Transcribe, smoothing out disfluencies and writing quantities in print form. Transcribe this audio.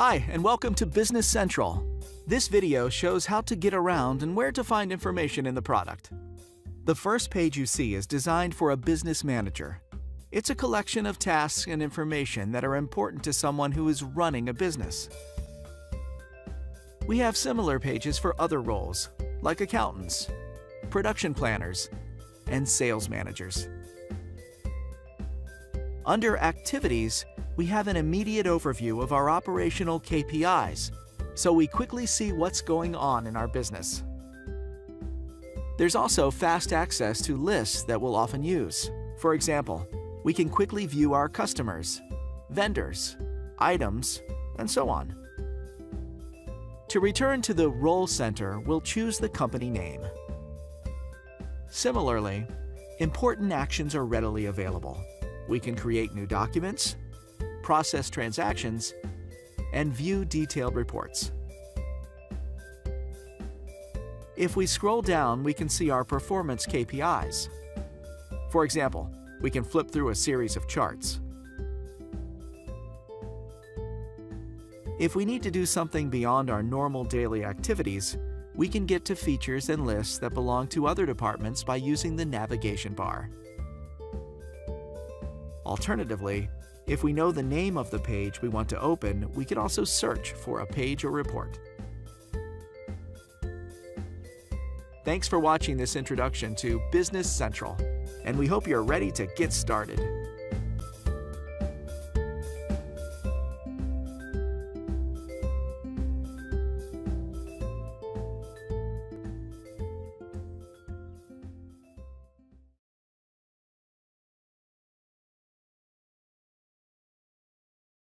Hi, and welcome to Business Central. This video shows how to get around and where to find information in the product. The first page you see is designed for a business manager. It's a collection of tasks and information that are important to someone who is running a business. We have similar pages for other roles, like accountants, production planners, and sales managers. Under Activities, we have an immediate overview of our operational KPIs, so we quickly see what's going on in our business. There's also fast access to lists that we'll often use. For example, we can quickly view our customers, vendors, items, and so on. To return to the Role Center, we'll choose the company name. Similarly, important actions are readily available. We can create new documents, process transactions, and view detailed reports. If we scroll down, we can see our performance KPIs. For example, we can flip through a series of charts. If we need to do something beyond our normal daily activities, we can get to features and lists that belong to other departments by using the navigation bar. Alternatively, if we know the name of the page we want to open, we can also search for a page or report. Thanks for watching this introduction to Business Central, and we hope you're ready to get started.